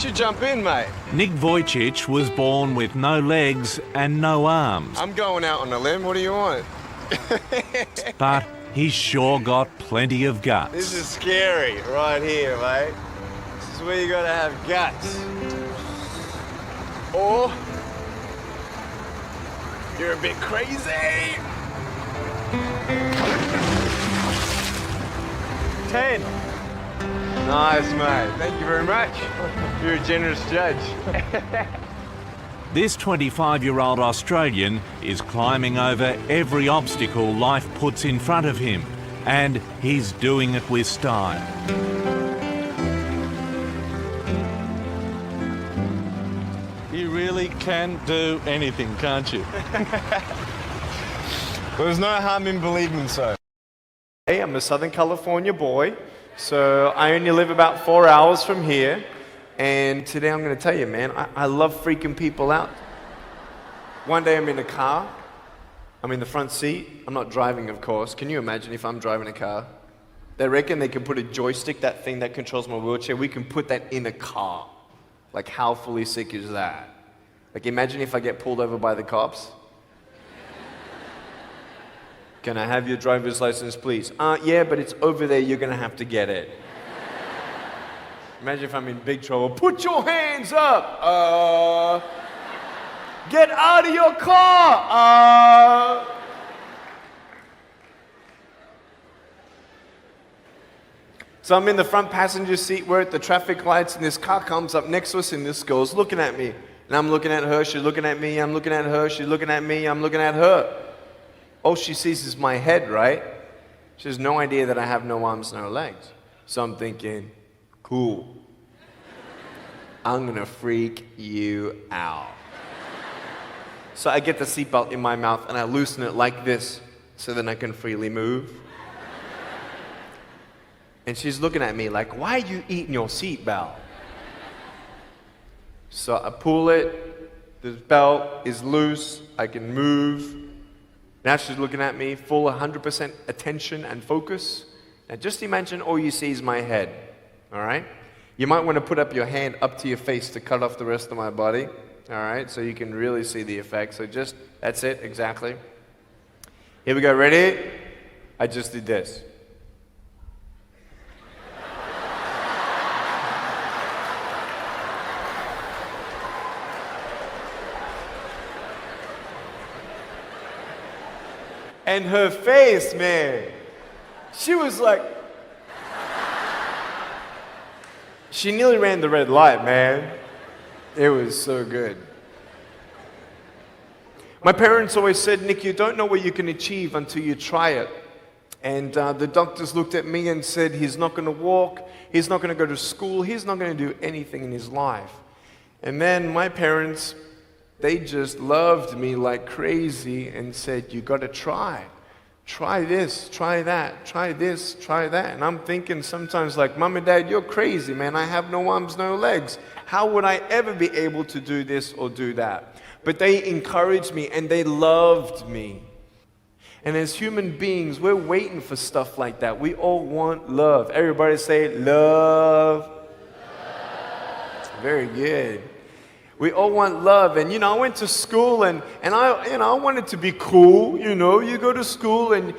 don't you jump in, mate? Nick Vujicic was born with no legs and no arms, I'm going out on a limb. What do you want? but he's sure got plenty of guts. This is scary right here, mate. This is where you gotta have guts. Or you're a bit crazy. 10. Nice, mate. Thank you very much. You're a generous judge. This 25-year-old Australian is climbing over every obstacle life puts in front of him, and he's doing it with style. You really can do anything, can't you? There's no harm in believing so. Hey, I'm a Southern California boy, so I only live about 4 hours from here. And today I'm going to tell you, man, I love freaking people out. One day I'm in a car. I'm in the front seat. I'm not driving, of course. Can you imagine if I'm driving a car? They reckon they can put a joystick, that thing that controls my wheelchair, we can put that in a car. Like, how fully sick is that? Like, imagine if I get pulled over by the cops. Can I have your driver's license, please? Yeah, but it's over there. You're going to have to get it. Imagine if I'm in big trouble. Put your hands up. Get out of your car. So I'm in the front passenger seat. We're at the traffic lights, and this car comes up next to us, and this girl's looking at me. And I'm looking at her. She's looking at me. I'm looking at her. She's looking at me. I'm looking at her. All she sees is my head, right? She has no idea that I have no arms, no legs. So I'm thinking, cool. I'm gonna freak you out. So I get the seatbelt in my mouth and I loosen it like this so then I can freely move. And she's looking at me like, why are you eating your seatbelt? So I pull it, the belt is loose, I can move. Now she's looking at me, full 100% attention and focus. Now just imagine all you see is my head, all right? You might want to put up your hand up to your face to cut off the rest of my body, all right? So you can really see the effect. So just, that's it, exactly. Here we go, ready? I just did this. And her face, man, she was like, she nearly ran the red light, man. It was so good. My parents always said, Nick, you don't know what you can achieve until you try it. And the doctors looked at me and said, he's not going to walk, he's not going to go to school, he's not going to do anything in his life. And then my parents, they just loved me like crazy and said, you got to try. Try this, try that, try this, try that. And I'm thinking sometimes like, Mom and Dad, you're crazy, man. I have no arms, no legs. How would I ever be able to do this or do that? But they encouraged me and they loved me. And as human beings, we're waiting for stuff like that. We all want love. Everybody say love. Love. Very good. We all want love. And, I went to school and I wanted to be cool, You go to school and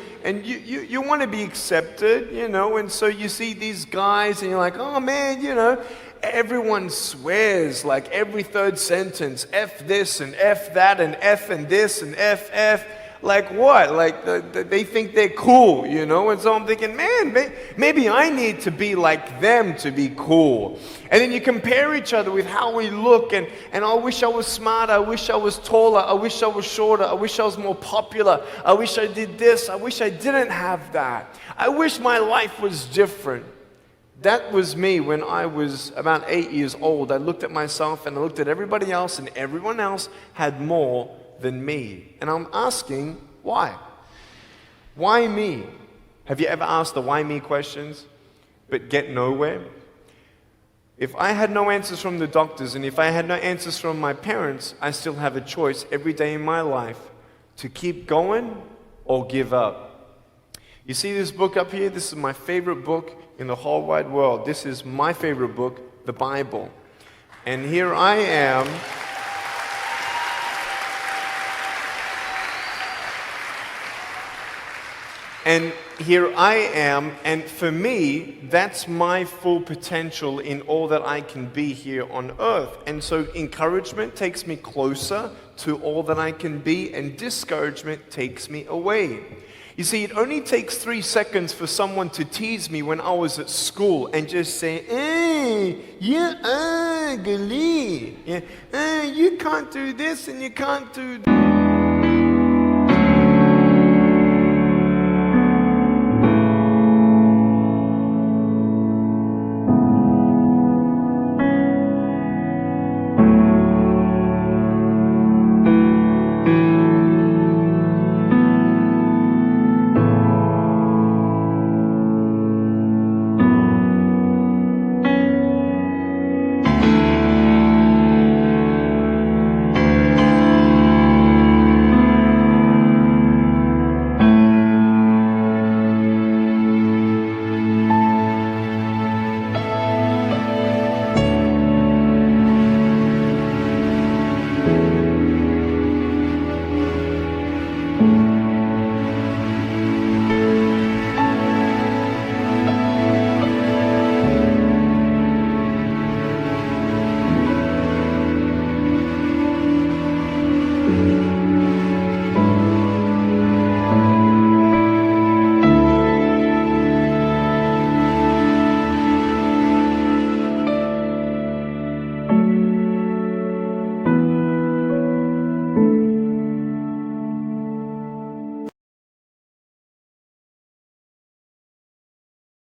you want to be accepted, And so you see these guys and you're like, oh, man, Everyone swears like every third sentence, F this and F that and F and this and F. Like what? Like they think they're cool, And so I'm thinking, man, maybe I need to be like them to be cool. And then you compare each other with how we look, and I wish I was smarter, I wish I was taller, I wish I was shorter, I wish I was more popular, I wish I did this, I wish I didn't have that. I wish my life was different. That was me when I was about 8 years old. I looked at myself and I looked at everybody else, and everyone else had more than me. And I'm asking, why? Why me? Have you ever asked the why me questions, but get nowhere? If I had no answers from the doctors, and if I had no answers from my parents, I still have a choice every day in my life to keep going or give up. You see this book up here? This is my favorite book in the whole wide world. This is my favorite book, the Bible. And here I am. And here I am, and for me, that's my full potential in all that I can be here on earth. And so encouragement takes me closer to all that I can be, and discouragement takes me away. You see, it only takes 3 seconds for someone to tease me when I was at school and just say, hey, you're ugly. Yeah, you can't do this and you can't do that.